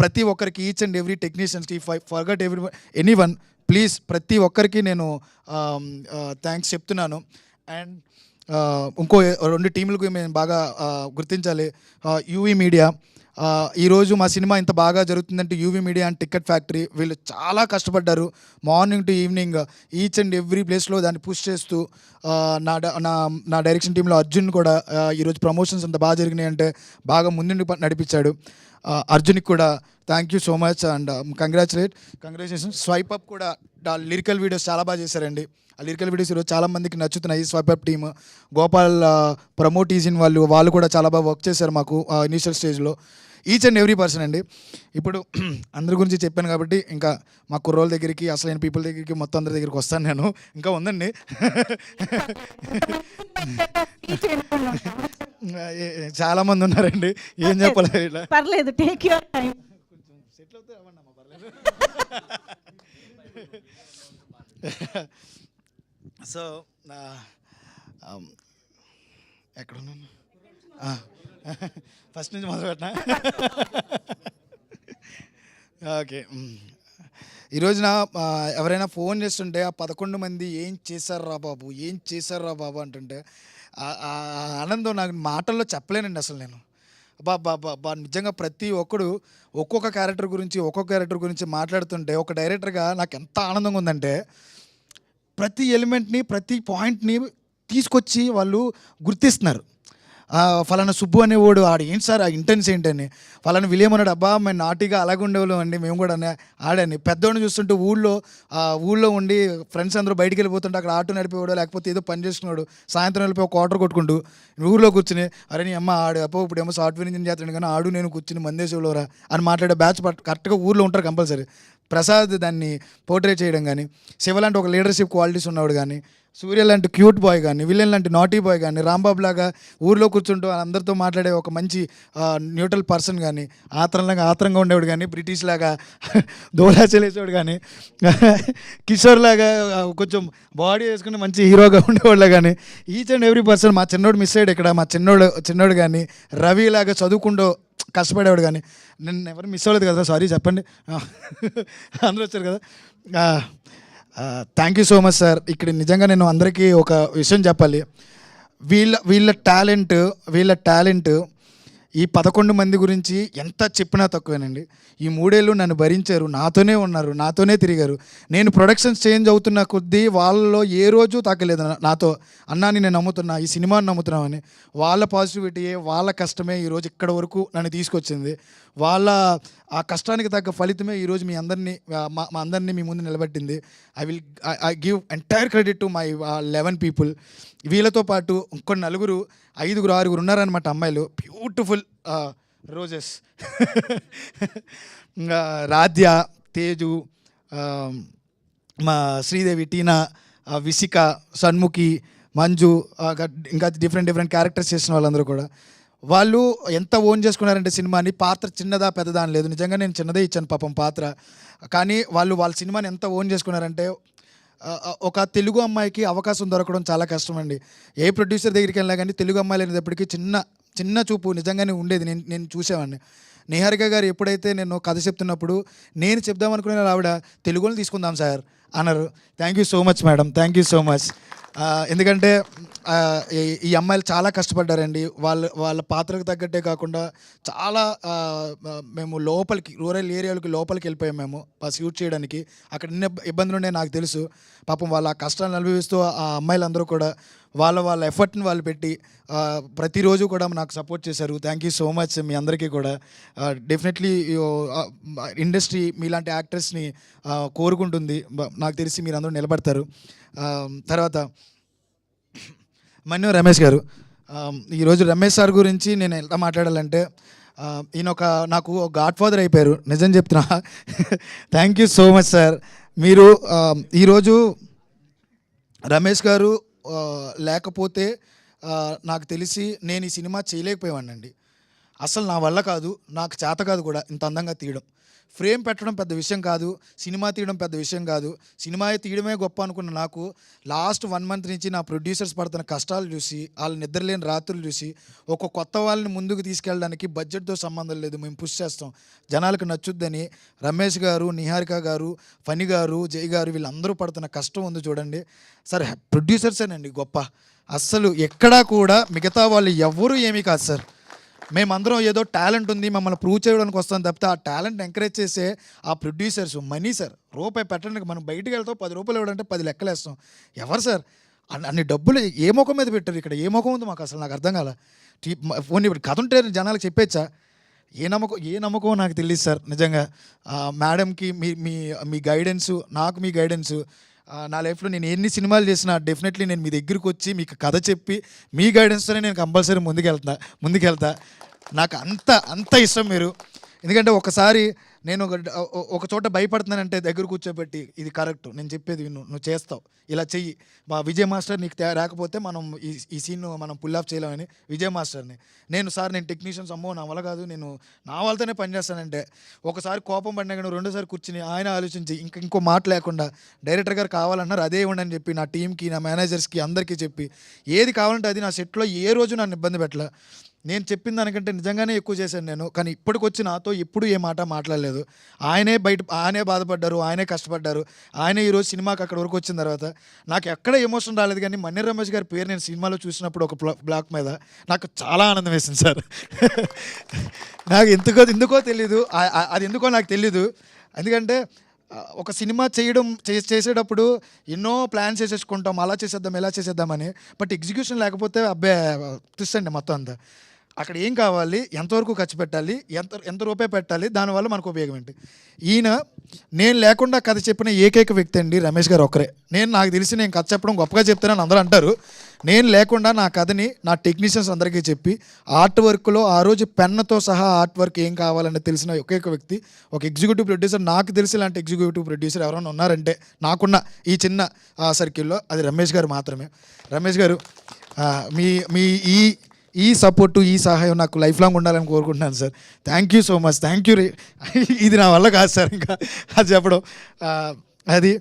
Speaker 2: ప్రతి ఒక్కరికి, ఈచ్ అండ్ ఎవ్రీ టెక్నీషియన్స్కి, ఫర్గట్ ఎనీ వన్, ప్లీజ్ ప్రతి ఒక్కరికి నేను థ్యాంక్స్ చెప్తున్నాను. అండ్ ఇంకో 2 టీంలకు మేము బాగా గుర్తించాలి. యూవీ మీడియా, ఈరోజు మా సినిమా ఇంత బాగా జరుగుతుందంటే UV media and ticket factory వీళ్ళు చాలా కష్టపడ్డారు. Morning to evening each and every ప్లేస్లో దాన్ని పుష్ చేస్తూ, నా డైరెక్షన్ టీంలో అర్జున్ కూడా ఈరోజు ప్రమోషన్స్ అంత బాగా జరిగినాయి అంటే బాగా ముందుండి నడిపించాడు. అర్జున్కి కూడా thank you so much and congratulations. Swipe up కూడా లిరికల్ వీడియోస్ చాలా బాగా చేశారండి. ఆ లిరికల్ వీడియోస్ ఈరోజు చాలామందికి నచ్చుతున్నాయి. స్వైప్ అప్ టీమ్, గోపాల్ ప్రమోటీజిన్ వాళ్ళు కూడా చాలా బాగా వర్క్ చేశారు మాకు ఇనీషియల్ స్టేజ్లో. ఈచ్ అండ్ ఎవ్రీ పర్సన్ అండి. ఇప్పుడు అందరి గురించి చెప్పాను కాబట్టి ఇంకా మా కుర్రోళ్ళ దగ్గరికి, అసలైన పీపుల్ దగ్గరికి, మొత్తం అందరి దగ్గరికి వస్తాను నేను. ఇంకా ఉందండి, చాలామంది ఉన్నారండి, ఏం చెప్పాలి, ఇలా
Speaker 1: పర్లేదు, టేక్ యువర్ టైం.
Speaker 2: సెటిల్ అవుతే అవ్వండి, పర్లేదు. సో ఎక్కడున్నాను, ఫస్ట్ నుంచి మొదలు పెట్టినా. ఓకే, ఈరోజున ఎవరైనా ఫోన్ చేస్తుంటే ఆ 11 మంది ఏం చేశారు రా బాబు అంటుంటే ఆనందం నాకు మాటల్లో చెప్పలేనండి అసలు. నేను బా నిజంగా ప్రతి ఒక్కడు ఒక్కొక్క క్యారెక్టర్ గురించి మాట్లాడుతుంటే ఒక డైరెక్టర్గా నాకు ఎంత ఆనందంగా ఉందంటే, ప్రతి ఎలిమెంట్ని, ప్రతి పాయింట్ని తీసుకొచ్చి వాళ్ళు గుర్తిస్తున్నారు. ఫలానా సుబ్బు అనేవాడు ఆడు ఏంటి సార్ ఆ ఇంటెన్స్ ఏంటని, ఫలానా విలియం అన్నాడు అబ్బా మేము నాటిగా అలాగే ఉండేవాళ్ళం అండి మేము కూడా ఆడని. పెద్దోడిని చూస్తుంటే ఊళ్ళో ఉండి ఫ్రెండ్స్ అందరూ బయటికి వెళ్ళిపోతుంటే అక్కడ ఆటో నడిపేవాడు, లేకపోతే ఏదో పని చేసుకున్నాడు, సాయంత్రం వెళ్ళిపోయి ఒక క్వార్టర్ కొట్టుకుంటూ ఊళ్ళో కూర్చుని అరే నీ అమ్మ ఆడు అప్పో ఇప్పుడు ఏమో సాఫ్ట్వేర్ ఇంజనీర్ చేస్తాడు కానీ ఆడు నేను కూర్చుని మందేశంలోరా అని మాట్లాడే బ్యాచ్ కరెక్ట్గా ఊళ్ళో ఉంటారు కంపల్సరీ. ప్రసాద్ దాన్ని పోర్ట్రేట్ చేయడం కానీ, శివ లాంటి ఒక లీడర్షిప్ క్వాలిటీస్ ఉన్నవాడు కానీ, సూర్య లాంటి క్యూట్ బాయ్ కానీ, విలన్ లాంటి నాటీ బాయ్ కానీ, రాంబాబు లాగా ఊర్లో కూర్చుంటూ అందరితో మాట్లాడే ఒక మంచి న్యూట్రల్ పర్సన్ కానీ, ఆత్రంగా ఉండేవాడు కానీ, బ్రిటిష్ లాగా దోలా చెలేసేవాడు కానీ, కిషోర్ లాగా కొంచెం బాడీ వేసుకుని మంచి హీరోగా ఉండేవాళ్ళ కానీ, ఈచ్ అండ్ ఎవ్రీ పర్సన్. మా చిన్నోడు మిస్ అయ్యాడు ఇక్కడ, మా చిన్నోడు కానీ, రవి లాగా చదువుకుంటూ కష్టపడేవాడు కానీ, నేను ఎవరు మిస్ అవ్వలేదు కదా, సారీ చెప్పండి, అందరూ వచ్చారు కదా. Thank you so much sir. ఇక్కడ నిజంగా నేను అందరికీ ఒక విషయం చెప్పాలి. వీళ్ళ టాలెంట్ ఈ 11 మంది గురించి ఎంత చెప్పినా తక్కువేనండి. ఈ 3 ఏళ్ళు నన్ను భరించారు, నాతోనే ఉన్నారు, నాతోనే తిరిగారు. నేను ప్రొడక్షన్స్ చేంజ్ అవుతున్న కొద్దీ వాళ్ళలో ఏ రోజు తాకలేదు నాతో, అన్నాని నేను నమ్ముతున్నా, ఈ సినిమాని నమ్ముతున్నామని. వాళ్ళ పాజిటివిటీయే, వాళ్ళ కష్టమే ఈరోజు ఇక్కడ వరకు నన్ను తీసుకొచ్చింది. వాళ్ళ ఆ కష్టానికి తగ్గ ఫలితమే ఈరోజు మీ అందరినీ మీ ముందు నిలబెట్టింది. I give entire credit to my 11 people. వీళ్ళతో పాటు ఇంకొన్ని 4, 5, 6 ఉన్నారనమాట అమ్మాయిలు, బ్యూటిఫుల్ రోజెస్. రాధ్య, తేజు, మా శ్రీదేవి, టీనా, విసిక, సన్ముఖి, మంజు, ఇంకా డిఫరెంట్ క్యారెక్టర్స్ చేసిన వాళ్ళందరూ కూడా వాళ్ళు ఎంత ఓన్ చేసుకున్నారంటే సినిమాని. పాత్ర చిన్నదా పెద్దదా అని లేదు, నిజంగా నేను చిన్నదే ఇచ్చాను పాపం పాత్ర. కానీ వాళ్ళ సినిమాని ఎంత ఓన్ చేసుకున్నారంటే ఒక తెలుగు అమ్మాయికి అవకాశం దొరకడం చాలా కష్టం అండి. ఏ ప్రొడ్యూసర్ దగ్గరికి వెళ్ళినా కానీ తెలుగు అమ్మాయిలు అనేటప్పటికీ చిన్న చూపు నిజంగానే ఉండేది. నేను చూసేవాడిని. నిహారిక గారు ఎప్పుడైతే నేను కథ చెప్తున్నప్పుడు నేను చెప్దాం అనుకునే ఆవిడ తెలుగులో తీసుకుందాం సార్ అన్నారు. Thank you so much madam, thank you so much. ఎందుకంటే ఈ అమ్మాయిలు చాలా కష్టపడ్డారండి. వాళ్ళ పాత్రకు తగ్గట్టే కాకుండా చాలా మేము లోపలికి రూరల్ ఏరియాలకి లోపలికి వెళ్ళిపోయాం మేము షూట్ చేయడానికి. అక్కడ ఎన్ని ఇబ్బందులు ఉన్నాయో నాకు తెలుసు. పాపం వాళ్ళ కష్టాలను అనుభవిస్తూ ఆ అమ్మాయిలందరూ కూడా వాళ్ళ ఎఫర్ట్ని వాళ్ళు పెట్టి ప్రతిరోజు కూడా నాకు సపోర్ట్ చేశారు. థ్యాంక్ యూ సో మచ్ మీ అందరికీ కూడా. డెఫినెట్లీ ఇండస్ట్రీ మీలాంటి యాక్టర్స్ని కోరుకుంటుంది. నాకు తెలిసి మీరు అందరూ నిలబడతారు. తర్వాత మన్యం రమేష్ గారు, ఈరోజు రమేష్ సార్ గురించి నేను ఎలా మాట్లాడాలంటే ఈయన నాకు గాడ్ ఫాదర్ అయిపోయారు, నిజం చెప్తున్నా. Thank you so much sir. మీరు ఈరోజు రమేష్ గారు లేకపోతే నాకు తెలిసి నేను ఈ సినిమా చేయలేకపోయానండి. అసలు నా వల్ల కాదు, నాకు చేత కాదు కూడా ఇంత అందంగా తీయడం. ఫ్రేమ్ పెట్టడం పెద్ద విషయం కాదు, సినిమా తీయడం పెద్ద విషయం కాదు. సినిమా తీయడమే గొప్ప అనుకున్న నాకు లాస్ట్ 1 month నుంచి నా ప్రొడ్యూసర్స్ పడుతున్న కష్టాలు చూసి, వాళ్ళు నిద్రలేని రాత్రులు చూసి, ఒక కొత్త వాళ్ళని ముందుకు తీసుకెళ్ళడానికి బడ్జెట్తో సంబంధం లేదు, మేము పుష్ చేస్తాం, జనాలకు నచ్చుద్దని రమేష్ గారు, నిహారిక గారు, ఫణి గారు, జై గారు వీళ్ళందరూ పడుతున్న కష్టం ఉంది చూడండి సార్. ప్రొడ్యూసర్సేనండి గొప్ప. అస్సలు ఎక్కడా కూడా మిగతా వాళ్ళు ఎవ్వరూ ఏమీ కాదు సార్. మేమందరం ఏదో టాలెంట్ ఉంది మమ్మల్ని ప్రూవ్ చేయడానికి వస్తాం తప్పితే ఆ టాలెంట్ ఎంకరేజ్ చేసే ఆ ప్రొడ్యూసర్స్ మనీ సార్. రూపాయి పెట్టడానికి మనం బయటికి వెళ్తాం, 10 రూపాయలు ఇవ్వడంటే 10 లెక్కలేస్తాం. ఎవరు సార్ అన్ని డబ్బులు ఏ ముఖం మీద పెట్టారు? ఇక్కడ ఏ ముఖం ఉంది మాకు అసలు నాకు అర్థం కాల. ఫోన్ ఇప్పుడు కథ ఉంటే జనాలకు చెప్పేచ్చా? ఏ నమ్మకం నాకు తెలియదు సార్ నిజంగా. మేడంకి మీ గైడెన్సు, నాకు మీ గైడెన్సు. నా లైఫ్లో నేను ఎన్ని సినిమాలు చేసినా డెఫినెట్లీ నేను మీ దగ్గరికి వచ్చి మీకు కథ చెప్పి మీ గైడెన్స్తోనే నేను కంపల్సరీ ముందుకెళ్తా. నాకు అంత ఇష్టం మీరు. ఎందుకంటే ఒకసారి నేను ఒక చోట భయపడుతున్నానంటే దగ్గర కూర్చోబెట్టి ఇది కరెక్ట్, నేను చెప్పేది నువ్వు చేస్తావు, ఇలా చెయ్యి. మా విజయ్ మాస్టర్ నీకు రాకపోతే మనం ఈ సీన్ మనం పుల్ ఆఫ్ చేయలేమని విజయ్ మాస్టర్ని నేను టెక్నీషియన్స్ అమ్మో నా వల్ల కాదు, నేను నా వాళ్ళతోనే పనిచేస్తానంటే ఒకసారి కోపం పడినా కానీ రెండోసారి కూర్చుని ఆయన ఆలోచించి ఇంకో మాట లేకుండా డైరెక్టర్ గారు కావాలన్నారు అదే ఇవ్వండి అని చెప్పి నా టీంకి, నా మేనేజర్స్కి అందరికీ చెప్పి ఏది కావాలంటే అది నా సెట్లో ఏ రోజు నన్ను ఇబ్బంది పెట్టలే. నేను చెప్పిన దానికంటే నిజంగానే ఎక్కువ చేశాను నేను. కానీ ఇప్పటికొచ్చి నాతో ఎప్పుడు ఏ మాట మాట్లాడలేదు. ఆయనే బాధపడ్డారు, ఆయనే కష్టపడ్డారు. ఆయనే ఈరోజు సినిమాకి అక్కడ వరకు వచ్చిన తర్వాత నాకు ఎక్కడ ఎమోషన్ రాలేదు. కానీ మన్యం రమేష్ గారి పేరు నేను సినిమాలో చూసినప్పుడు ఒక బ్లాక్ మీద నాకు చాలా ఆనందం వేసింది సార్. నాకు ఎందుకో తెలీదు, అది ఎందుకో నాకు తెలీదు. ఎందుకంటే ఒక సినిమా చేసేటప్పుడు ఎన్నో ప్లాన్స్ చేసేసుకుంటాం, అలా చేసేద్దాం ఇలా చేసేద్దామని. బట్ ఎగ్జిక్యూషన్ లేకపోతే చూసండి మొత్తం అంతా. అక్కడ ఏం కావాలి, ఎంతవరకు ఖర్చు పెట్టాలి, ఎంత రూపాయి పెట్టాలి, దానివల్ల మనకు ఉపయోగం ఏంటి. నేను లేకుండా కథ చెప్పిన ఏకైక వ్యక్తి అండి రమేష్ గారు ఒక్కరే. నాకు తెలిసి నేను కథ చెప్పడం గొప్పగా చెప్తానని అందరూ అంటారు. నేను లేకుండా నా కథని నా టెక్నీషియన్స్ అందరికీ చెప్పి ఆర్ట్ వర్క్లో ఆ రోజు పెన్నుతో సహా ఆర్ట్ వర్క్ ఏం కావాలని తెలిసిన ఒకేక వ్యక్తి, ఒక ఎగ్జిక్యూటివ్ ప్రొడ్యూసర్. నాకు తెలిసి ఇలాంటి ఎగ్జిక్యూటివ్ ప్రొడ్యూసర్ ఎవరైనా ఉన్నారంటే నాకున్న ఈ చిన్న సర్కిల్లో అది రమేష్ గారు మాత్రమే. రమేష్ గారు మీ ఈ సపోర్టు, ఈ సహాయం నాకు లైఫ్ లాంగ్ ఉండాలని కోరుకుంటున్నాను sir. Thank you so much. Thank you. ఇది నా వల్ల కాదు సార్ ఇంకా అది చెప్పడం. అది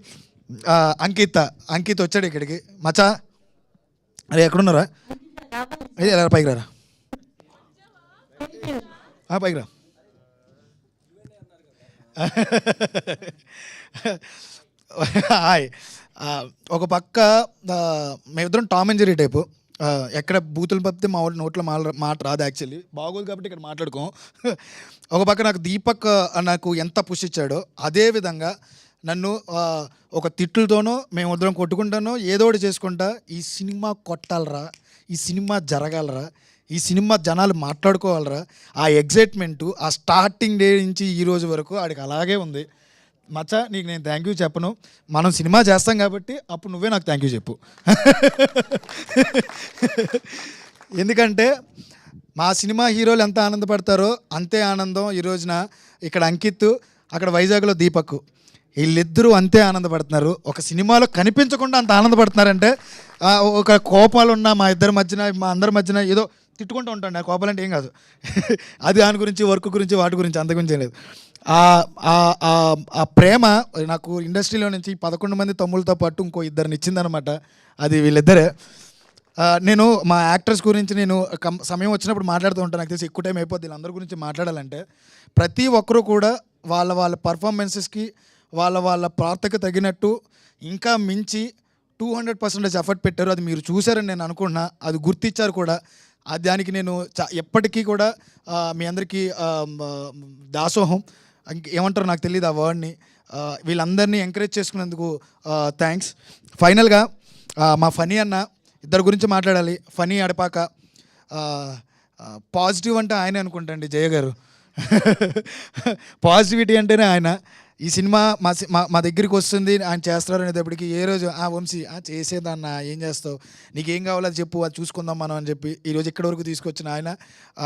Speaker 2: అంకిత్ వచ్చాడు ఇక్కడికి. మచా అరే ఎక్కడున్నారా? ఎలా పైకి రారా, పైకి రా. హాయ్. ఒక పక్క మేమిద్దరం టామ్ అండ్ జెర్రీ టైపు. ఎక్కడ బూతులు పప్పితే మా వాడి నోట్లో మాట రాదు. యాక్చువల్లీ బాగోదు కాబట్టి ఇక్కడ మాట్లాడుకోం. ఒక పక్క నాకు దీపక్ నాకు ఎంత పుష్ ఇచ్చాడో అదేవిధంగా నన్ను ఒక తిట్లతోనో మేమిద్దరం కొట్టుకుంటానో ఏదో ఒకటి చేసుకుంటా ఈ సినిమా కొట్టాలరా, ఈ సినిమా జరగాలరా, ఈ సినిమా జనాలు మాట్లాడుకోవాలరా, ఆ ఎగ్జైట్మెంటు ఆ స్టార్టింగ్ డే నుంచి ఈ రోజు వరకు ఆడికి అలాగే ఉంది. మచ్చా నీకు నేను థ్యాంక్ యూ చెప్పను, మనం సినిమా చేస్తాం కాబట్టి అప్పుడు నువ్వే నాకు థ్యాంక్ యూ చెప్పు. ఎందుకంటే మా సినిమా హీరోలు ఎంత ఆనందపడతారో అంతే ఆనందం ఈ రోజున ఇక్కడ అంకిత్, అక్కడ వైజాగ్లో దీపక్. వీళ్ళిద్దరూ అంతే ఆనందపడుతున్నారు. ఒక సినిమాలో కనిపించకుండా అంత ఆనందపడుతున్నారంటే ఒక కోపాలు ఉన్న మా ఇద్దరి మధ్యన మా అందరి మధ్యన ఏదో తిట్టుకుంటూ ఉంటాను. ఆ కోపాలు అంటే ఏం కాదు. అది దాని గురించి వర్క్ గురించి వాటి గురించి అంత గురించి ఏం లేదు. ఆ ప్రేమ నాకు ఇండస్ట్రీలో నుంచి 11 మంది తమ్ముళ్ళతో పాటు ఇంకో ఇద్దరిని ఇచ్చిందనమాట. అది వీళ్ళిద్దరే. నేను మా యాక్టర్స్ గురించి నేను సమయం వచ్చినప్పుడు మాట్లాడుతూ ఉంటాను. నాకు తెలిసి ఎక్కువ టైం అయిపోద్ది వీళ్ళందరి గురించి మాట్లాడాలంటే. ప్రతి ఒక్కరూ కూడా వాళ్ళ వాళ్ళ పర్ఫార్మెన్సెస్కి వాళ్ళ పాత్రకు తగినట్టు ఇంకా మించి 200% ఎఫర్ట్ పెట్టారు. అది మీరు చూసారని నేను అనుకుంటున్నా. అది గుర్తించారు కూడా. దానికి నేను ఎప్పటికీ కూడా మీ అందరికీ దాసోహం ఏమంటారో నాకు తెలియదు ఆ వర్డ్ని. వీళ్ళందరినీ ఎంకరేజ్ చేసుకున్నందుకు థ్యాంక్స్. ఫైనల్గా మా ఫనీ అన్న ఇద్దరు గురించి మాట్లాడాలి. ఫనీ అడపాక పాజిటివ్ అంటే ఆయనే అనుకుంటండి, జయ గారు. పాజిటివిటీ అంటేనే ఆయన. ఈ సినిమా మా దగ్గరికి వస్తుంది, ఆయన చేస్తారు అనేటప్పటికి ఏ రోజు వంశీ చేసేదన్న ఏం చేస్తావు, నీకేం కావాలో అది చెప్పు, అది చూసుకుందాం మనం అని చెప్పి ఈరోజు ఇక్కడి వరకు తీసుకొచ్చిన ఆయన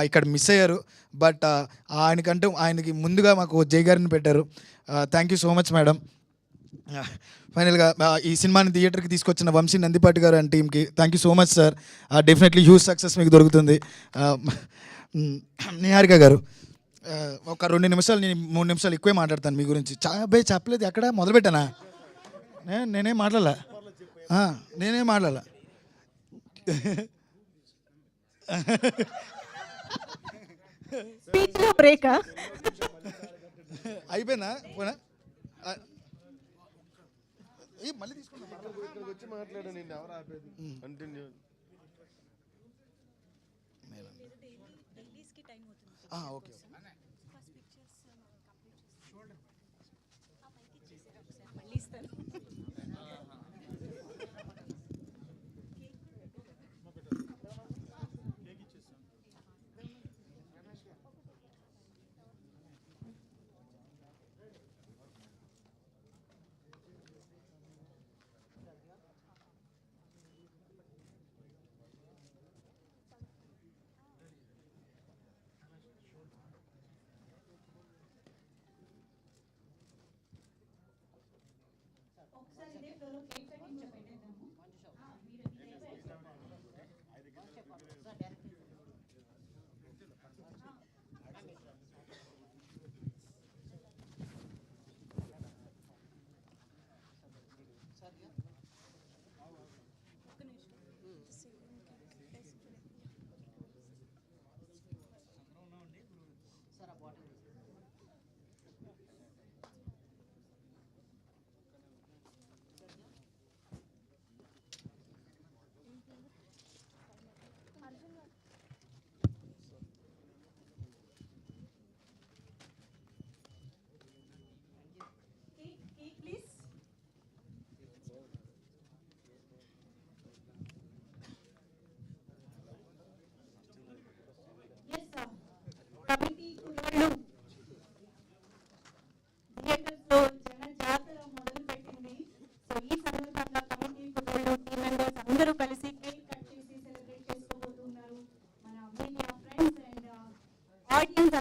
Speaker 2: ఇక్కడ మిస్ అయ్యారు. బట్ ఆయనకి ముందుగా మాకు జై గారిని పెట్టారు. Thank you so much madam. ఫైనల్గా ఈ సినిమాని థియేటర్కి తీసుకొచ్చిన వంశీ నందిపాటి గారు అండ్ టీమ్కి thank you so much sir. Definitely huge success మీకు దొరుకుతుంది. నిహారిక గారు ఒక 2 నిమిషాలు, నేను 3 నిమిషాలు ఎక్కువే మాట్లాడతాను మీ గురించి. చెప్పలేదు ఎక్కడ మొదలుపెట్టానా? నేనేం మాట్లాడాల. అయిపోయినా మళ్ళీ తీసుకుంటా. ఓకే.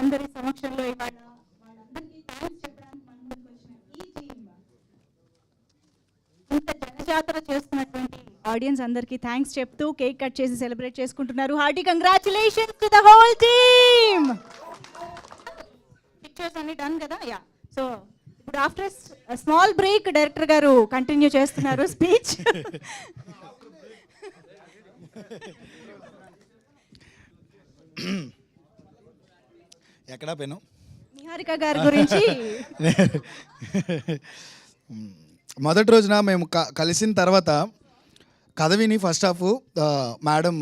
Speaker 1: అందరి సమక్షంలో ఇవాళ వాళ్ళందరికీ థ్యాంక్స్ చెప్పడానికి మన ముందుకు వచ్చిన ఈ టీమ్, ఇంత జనజాతర చేస్తున్నటువంటి ఆడియన్స్ అందరికీ థ్యాంక్స్ చెప్తూ కేక్ కట్ చేసి సెలబ్రేట్ చేసుకుంటున్నారు. Hearty congratulations to the whole team. Pictures అన్ని డన్ కదా? యా. సో ఇప్పుడు ఆఫ్టర్ స్మాల్ బ్రేక్ డైరెక్టర్ గారు కంటిన్యూ చేస్తున్నారు స్పీచ్.
Speaker 2: ఎక్కడా పెను
Speaker 1: నిహారిక గారి గురించి
Speaker 2: మొదటి రోజున మేము కలిసిన తర్వాత కథ విని ఫస్ట్ హాఫ్ మేడం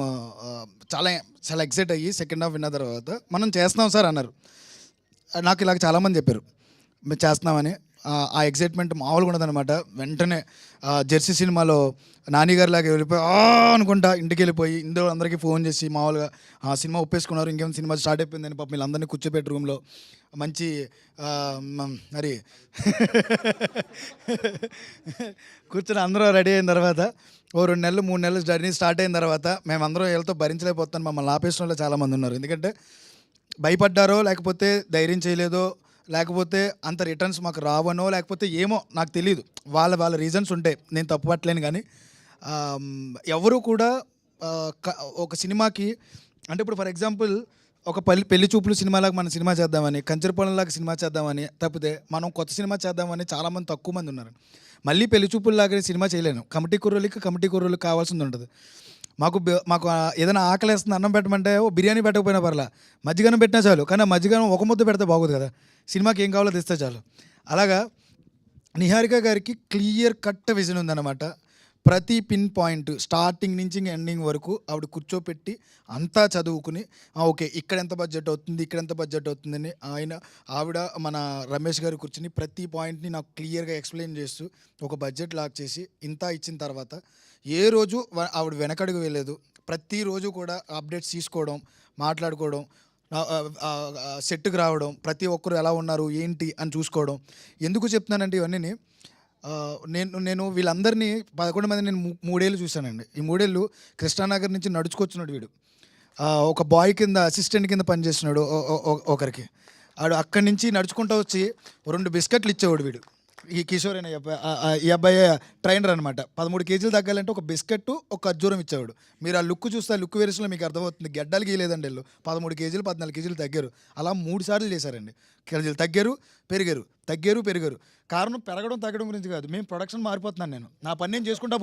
Speaker 2: చాలా చాలా ఎక్సైట్ అయ్యి సెకండ్ హాఫ్ విన్న తర్వాత మనం చేస్తున్నాం సార్ అన్నారు. నాకు ఇలాగ చాలామంది చెప్పారు మేము చేస్తున్నామని. ఆ ఎక్సైట్మెంట్ మామూలుగా ఉండదన్నమాట. వెంటనే జెర్సీ సినిమాలో నానిగారి లాగా వెళ్ళిపోయి అనుకుంటా ఇంటికి వెళ్ళిపోయి ఇందులో అందరికీ ఫోన్ చేసి మామూలుగా సినిమా ఒప్పేసుకున్నారు, ఇంకేమైనా సినిమా స్టార్ట్ అయిపోయిందని పాపం వీళ్ళందరినీ కూర్చోబెట్టి రూమ్లో మంచి మరి కూర్చొని అందరూ రెడీ అయిన తర్వాత 2 నెలలు 3 నెలలు జర్నీ స్టార్ట్ అయిన తర్వాత మేమందరం వీళ్ళతో భరించలేకపోతాను. మమ్మల్ని ఆపేసిన వాళ్ళు చాలామంది ఉన్నారు. ఎందుకంటే భయపడ్డారో లేకపోతే ధైర్యం చేయలేదో లేకపోతే అంత రిటర్న్స్ మాకు రావనో లేకపోతే ఏమో నాకు తెలియదు, వాళ్ళ రీజన్స్ ఉంటాయి, నేను తప్పు పట్టలేను. కానీ ఎవరు కూడా ఒక సినిమాకి అంటే ఇప్పుడు ఫర్ ఎగ్జాంపుల్ ఒక పెళ్లి చూపులు సినిమాలాగా మనం సినిమా చేద్దామని, కంచరపొలంలాగా సినిమా చేద్దామని, తప్పితే మనం కొత్త సినిమా చేద్దామని చాలామంది తక్కువ మంది ఉన్నారు. మళ్ళీ పెళ్లి చూపుల్లాగా సినిమా చేయలేను. కమిటీ కుర్రోళ్ళకి కావాల్సింది ఉంటుంది. మాకు ఏదైనా ఆకలేస్తుంది అన్నం పెట్టమంటే బిర్యానీ పెట్టకపోయినా పర్లా, మజ్జిగనం పెట్టినా చాలు. కానీ ఆ మజ్జిగనం ఒక ముద్ద పెడితే బాగోదు కదా, సినిమాకి ఏం కావాలో తెస్తే చాలు. అలాగా నిహారిక గారికి క్లియర్ కట్ విజన్ ఉందన్నమాట. ప్రతి పిన్ పాయింట్ స్టార్టింగ్ నుంచి ఎండింగ్ వరకు ఆవిడ కూర్చోపెట్టి అంతా చదువుకుని ఓకే ఇక్కడ ఎంత బడ్జెట్ అవుతుందని ఆవిడ మన రమేష్ గారు కూర్చుని ప్రతి పాయింట్ని నాకు క్లియర్గా ఎక్స్ప్లెయిన్ చేస్తూ ఒక బడ్జెట్ లాక్ చేసి ఇంత ఇచ్చిన తర్వాత ఏ రోజు ఆవిడ వెనకడుగు వెళ్ళలేదు. ప్రతిరోజు కూడా అప్డేట్స్ తీసుకోవడం, మాట్లాడుకోవడం, సెట్కి రావడం, ప్రతి ఒక్కరు ఎలా ఉన్నారు ఏంటి అని చూసుకోవడం. ఎందుకు చెప్తున్నానంటే ఇవన్నీ నేను వీళ్ళందరినీ 11 మంది నేను 3 ఏళ్ళు చూశానండి. ఈ 3 ఏళ్ళు కృష్ణానగర్ నుంచి నడుచుకొచ్చినాడు వీడు. ఒక బాయ్ కింద అసిస్టెంట్ కింద పనిచేస్తున్నాడు ఒకరికి. ఆడు అక్కడి నుంచి నడుచుకుంటూ వచ్చి 2 బిస్కెట్లు ఇచ్చేవాడు వీడు. ఈ కిషోర్ అనే ఈ అబ్బాయి ట్రైనర్ అనమాట. 13 కేజీలు తగ్గాలంటే ఒక బిస్కెట్ ఒక ఖర్జూరం ఇచ్చేవాడు. మీరు ఆ లుక్ చూస్తే లుక్ వేరియేషన్లో మీకు అర్థమవుతుంది. గెడ్డలు గీయలేదండి వీళ్ళు. 13 కేజీలు 14 కేజీలు తగ్గారు. అలా 3 సార్లు చేశారండి. కేజీలు తగ్గారు పెరిగారు. కారణం పెరగడం తగ్గడం గురించి కాదు, మేము ప్రొడక్షన్ మారిపోతున్నాను. నా పని నేను చేసుకుంటా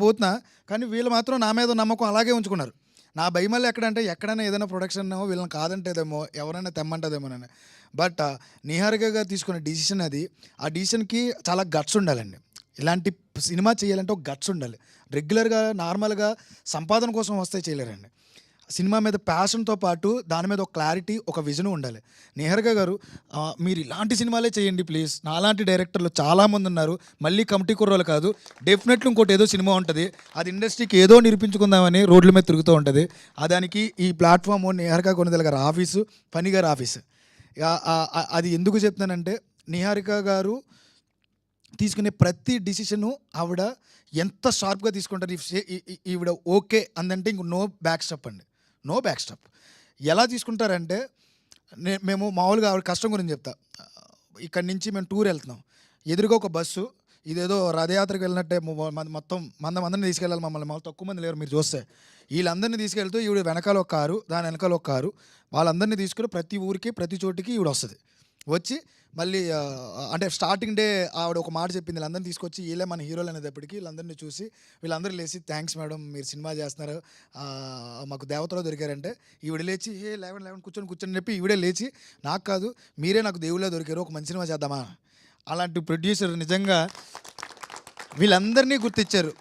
Speaker 2: పోతున్నా కానీ వీళ్ళు మాత్రం నా మీద నమ్మకం అలాగే ఉంచుకున్నారు. నా భయమల్లి ఎక్కడంటే ఎక్కడైనా ఏదైనా ప్రొడక్షన్ వీళ్ళని కాదంటేదేమో, ఎవరైనా తెమ్మంటదేమోనని. బట్ నిహారిక గారు తీసుకున్న డిసిషన్ అది. ఆ డిసిషన్కి చాలా గట్స్ ఉండాలండి. ఇలాంటి సినిమా చేయాలంటే ఒక గట్స్ ఉండాలి. రెగ్యులర్గా నార్మల్గా సంపాదన కోసం వస్తే చేయలేరండి. సినిమా మీద ప్యాషన్తో పాటు దాని మీద ఒక క్లారిటీ, ఒక విజన్ ఉండాలి. నిహారిక గారు మీరు ఇలాంటి సినిమాలే చేయండి ప్లీజ్. నాలాంటి డైరెక్టర్లు చాలామంది ఉన్నారు. మళ్ళీ కమిటీ కుర్రోలు కాదు, డెఫినెట్లీ ఇంకోటి ఏదో సినిమా ఉంటుంది, అది ఇండస్ట్రీకి ఏదో నిరూపించుకుందామని రోడ్ల మీద తిరుగుతూ ఉంటుంది. దానికి ఈ ప్లాట్ఫామ్ నిహారిక కొనిదెల గారి ఆఫీసు, ఫణి గారి ఆఫీసు. అది ఎందుకు చెప్తున్నానంటే నిహారిక గారు తీసుకునే ప్రతి డిసిషను ఆవిడ ఎంత షార్ప్గా తీసుకుంటారు. ఈవిడ ఓకే అందంటే ఇంక నో బ్యాక్ స్టెప్. ఎలా తీసుకుంటారంటే మేము మామూలుగా ఆవిడ కష్టం గురించి చెప్తా. ఇక్కడి నుంచి మేము టూర్ వెళ్తున్నాం, ఎదురుగా ఒక బస్సు, ఇదేదో రథయాత్రకు వెళ్ళినట్టే మొత్తం మందిని తీసుకెళ్ళాలి. మమ్మల్ని తక్కువ మంది లేరు మీరు చూస్తే. వీళ్ళందరినీ తీసుకెళ్తూ ఈవిడ వెనకాల ఒక కారు, దాని వెనకాల ఒక కారు, వాళ్ళందరినీ తీసుకుని ప్రతి ఊరికి ప్రతి చోటికి ఈవిడ వచ్చి మళ్ళీ అంటే స్టార్టింగ్ డే ఆవిడ ఒక మాట చెప్పింది, వీళ్ళందరినీ తీసుకొచ్చి వీళ్ళే మన హీరోలు అనేటప్పటికి వీళ్ళందరినీ చూసి వీళ్ళందరూ లేచి థ్యాంక్స్ మేడం మీరు సినిమా చేస్తున్నారు, మాకు దేవతలో దొరికారంటే ఈవిడ లేచి లేవన్ కూర్చొని చెప్పి ఈవిడే లేచి నాకు కాదు మీరే నాకు దేవుళ్ళే దొరికారు, ఒక మంచి సినిమా చేద్దామా. అలాంటి ప్రొడ్యూసర్ నిజంగా వీళ్ళందరినీ గుర్తించారు.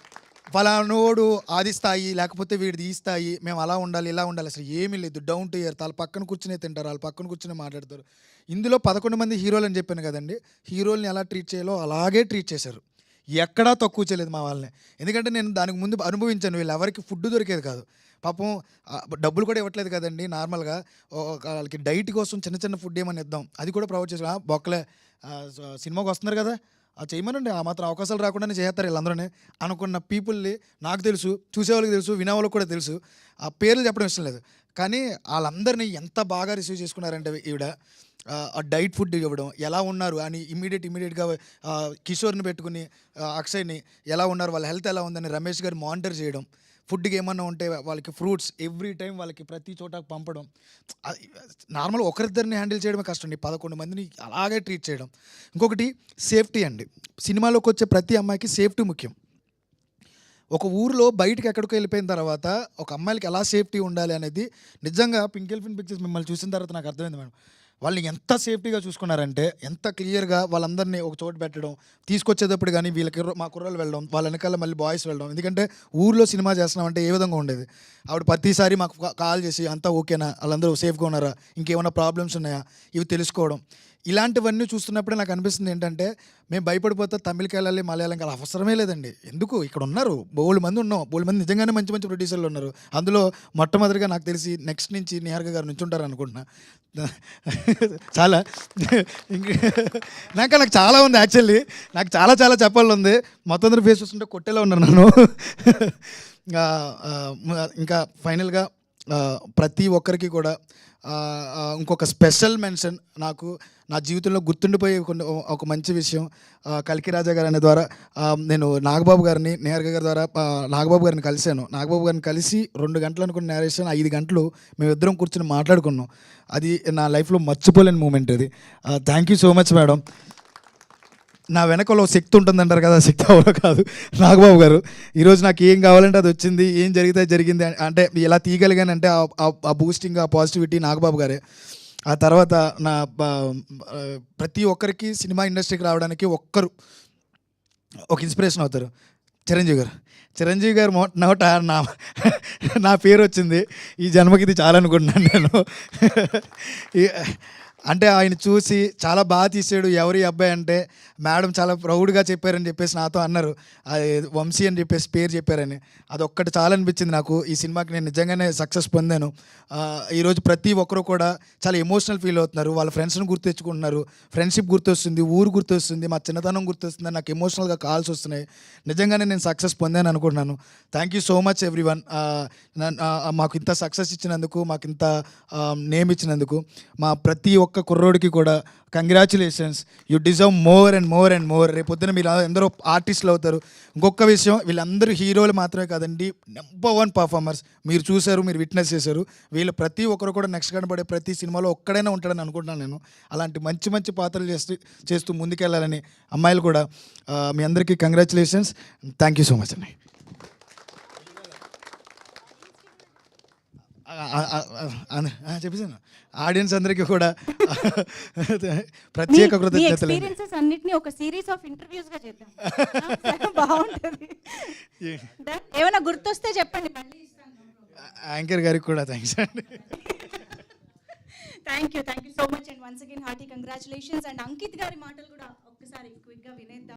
Speaker 2: ఫలానోడు ఆది స్థాయి, లేకపోతే వీడిది ఈ స్థాయి, మేము అలా ఉండాలి ఇలా ఉండాలి, అసలు ఏమీ లేదు. Down to earth. వాళ్ళ పక్కన కూర్చునే తింటారు, వాళ్ళ పక్కన కూర్చునే మాట్లాడతారు. ఇందులో 11 మంది హీరోలు అని చెప్పాను కదండి. హీరోల్ని ఎలా ట్రీట్ చేయాలో అలాగే ట్రీట్ చేశారు. ఎక్కడా తక్కువ చేయలేదు మా వాళ్ళని. ఎందుకంటే నేను దానికి ముందు అనుభవించాను. వీళ్ళు ఎవరికి ఫుడ్ దొరికేది కాదు. పాపం డబ్బులు కూడా ఇవ్వట్లేదు కదండి. నార్మల్గా వాళ్ళకి డైట్ కోసం చిన్న ఫుడ్ ఏమని ఇద్దాం, అది కూడా ప్రొవైడ్ చేసాం. బొక్కలే సినిమాకి వస్తున్నారు కదా చేయమనండి, ఆ మాత్రం అవకాశాలు రాకుండానే చేస్తారు వీళ్ళందరూనే అనుకున్న పీపుల్ని నాకు తెలుసు, చూసేవాళ్ళకి తెలుసు, వినేవాళ్ళకి కూడా తెలుసు. ఆ పేర్లు చెప్పడం ఇష్టం లేదు. కానీ వాళ్ళందరినీ ఎంత బాగా రిసీవ్ చేసుకున్నారంటే ఈవిడ ఆ డైట్ ఫుడ్ ఇవ్వడం, ఎలా ఉన్నారు అని ఇమీడియట్గా కిషోర్ని పెట్టుకుని అక్షయ్ని ఎలా ఉన్నారు, వాళ్ళ హెల్త్ ఎలా ఉందని రమేష్ గారు మానిటర్ చేయడం, ఫుడ్కి ఏమన్నా ఉంటే వాళ్ళకి ఫ్రూట్స్ ఎవ్రీ టైం వాళ్ళకి ప్రతి చోట పంపడం. నార్మల్గా ఒకరిద్దరిని హ్యాండిల్ చేయడమే కష్టం, 11 మందిని అలాగే ట్రీట్ చేయడం. ఇంకొకటి సేఫ్టీ అండి. సినిమాలోకి వచ్చే ప్రతి అమ్మాయికి సేఫ్టీ ముఖ్యం. ఒక ఊరిలో బయటకు ఎక్కడికి వెళ్ళిపోయిన తర్వాత ఒక అమ్మాయిలకి ఎలా సేఫ్టీ ఉండాలి అనేది నిజంగా పింక్ ఎలిఫెంట్ పిక్చర్స్ మిమ్మల్ని చూసిన తర్వాత నాకు అర్థమైంది మేడం. వాళ్ళని ఎంత సేఫ్టీగా చూసుకున్నారంటే, ఎంత క్లియర్గా వాళ్ళందరినీ ఒక చోట పెట్టడం, తీసుకొచ్చేటప్పుడు కానీ వీళ్ళకి మా కుర్రలు వెళ్ళడం, వాళ్ళ వెనకాల మళ్ళీ బాయ్స్ వెళ్ళడం. ఎందుకంటే ఊర్లో సినిమా చేస్తున్నామంటే ఏ విధంగా ఉండేది. ఆవిడ ప్రతిసారి మాకు కాల్ చేసి అంతా ఓకేనా, వాళ్ళందరూ సేఫ్గా ఉన్నారా, ఇంకేమైనా ప్రాబ్లమ్స్ ఉన్నాయా, ఇవి తెలుసుకోవడం. ఇలాంటివన్నీ చూస్తున్నప్పుడే నాకు అనిపిస్తుంది ఏంటంటే, మేము భయపడిపోతే తమిళకి వెళ్ళాలి, మలయాళంకి అలా అవసరమే లేదండి. ఎందుకు ఇక్కడ ఉన్నారు బోల్డ్ మంది నిజంగానే మంచి ప్రొడ్యూసర్లు ఉన్నారు. అందులో మొట్టమొదటిగా నాకు తెలిసి నెక్స్ట్ నుంచి నిహారిక గారు నుంచి ఉంటారు అనుకుంటున్నా. చాలా నాకు చాలా ఉంది యాక్చువల్లీ, నాకు చాలా చెప్పాలి ఉంది. మొత్తం అందరూ ఫేస్ చూస్తుంటే కొట్టేలా ఉన్నారు నన్ను. ఇంకా ఫైనల్గా ప్రతి ఒక్కరికి కూడా ఇంకొక స్పెషల్ మెన్షన్ నాకు నా జీవితంలో గుర్తుండిపోయే ఒక మంచి విషయం కల్కి రాజా గారు అనే ద్వారా నేను నాగబాబు గారిని నేహర్గ గారి ద్వారా నాగబాబు గారిని కలిశాను. నాగబాబు గారిని కలిసి 2 గంటలు అనుకున్న నేరేషన్ 5 గంటలు మేమిద్దరం కూర్చొని మాట్లాడుకున్నాం. అది నా లైఫ్లో మర్చిపోలేని మూమెంట్ అది. Thank you so much madam. నా వెనకలో శక్తి ఉంటుందంటారు కదా, శక్తి ఎవరో కాదు, నాగబాబు గారు. ఈరోజు నాకు ఏం కావాలంటే అది వచ్చింది, ఏం జరిగితే జరిగింది అంటే ఎలా తీయగలిగానంటే ఆ బూస్టింగ్, ఆ పాజిటివిటీ నాగబాబు గారే. ఆ తర్వాత నా ప్రతి ఒక్కరికి సినిమా ఇండస్ట్రీకి రావడానికి ఒక్కరు ఒక ఇన్స్పిరేషన్ అవుతారు, చిరంజీవి గారు. చిరంజీవి గారు నోట నా పేరు వచ్చింది. ఈ జన్మకి ఇది చాలనుకుంటున్నాను నేను. అంటే ఆయన చూసి చాలా బాగా తీసాడు, ఎవరి అబ్బాయి అంటే మేడం చాలా ప్రౌడ్గా చెప్పారని చెప్పేసి నాతో అన్నారు. అది వంశీ అని చెప్పేసి పేరు చెప్పారని. అది ఒక్కటి చాలా అనిపించింది నాకు. ఈ సినిమాకి నేను నిజంగానే సక్సెస్ పొందాను. ఈరోజు ప్రతి ఒక్కరు కూడా చాలా ఎమోషనల్ ఫీల్ అవుతున్నారు. వాళ్ళ ఫ్రెండ్స్ని గుర్తు తెచ్చుకుంటున్నారు. ఫ్రెండ్షిప్ గుర్తొస్తుంది, ఊరు గుర్తొస్తుంది, మా చిన్నతనం గుర్తొస్తుంది. నాకు ఎమోషనల్గా కాల్స్ వస్తున్నాయి. నిజంగానే నేను సక్సెస్ పొందాను అనుకుంటున్నాను. Thank you so much everyone. మాకు ఇంత సక్సెస్ ఇచ్చినందుకు, మాకు ఇంత నేమ్ ఇచ్చినందుకు, మా ప్రతి ఒక్క కుర్రోడికి కూడా congratulations. You deserve more and more and more. రేపొద్దున మీరు అందరూ ఆర్టిస్టులు అవుతారు. ఇంకొక విషయం, వీళ్ళందరూ హీరోలు మాత్రమే కాదండి, నెంబర్ 1 పర్ఫార్మర్స్. మీరు చూశారు, మీరు విట్నెస్ చేశారు. వీళ్ళు ప్రతి ఒక్కరు కూడా నెక్స్ట్ కనబడే ప్రతి సినిమాలో ఒక్కడైనా ఉంటాడని అనుకుంటున్నాను నేను. అలాంటి మంచి మంచి పాత్రలు చేస్తూ ముందుకెళ్ళాలని అమ్మాయిలు కూడా. మీ అందరికీ congratulations. Thank you so much అండి. చెప్పేసాను ఆడియన్స్ అందరికీ కూడా ప్రత్యేక కృతజ్ఞతలు.
Speaker 1: ఎక్స్‌పీరియన్సెస్ అన్నిటిని ఒక సిరీస్ ఆఫ్ ఇంటర్వ్యూస్ గా చేద్దాం. బాగుంటది. ఏమైనా గుర్తొస్తే చెప్పండి, మళ్ళీ ఇస్తాను.
Speaker 2: యాంకర్ గారికి కూడా థ్యాంక్స్ అండి.
Speaker 1: Thank you so much and once again hearty congratulations. And Ankit గారి మాటలు కూడా ఒక్కసారి క్విక్ గా వినేద్దాం.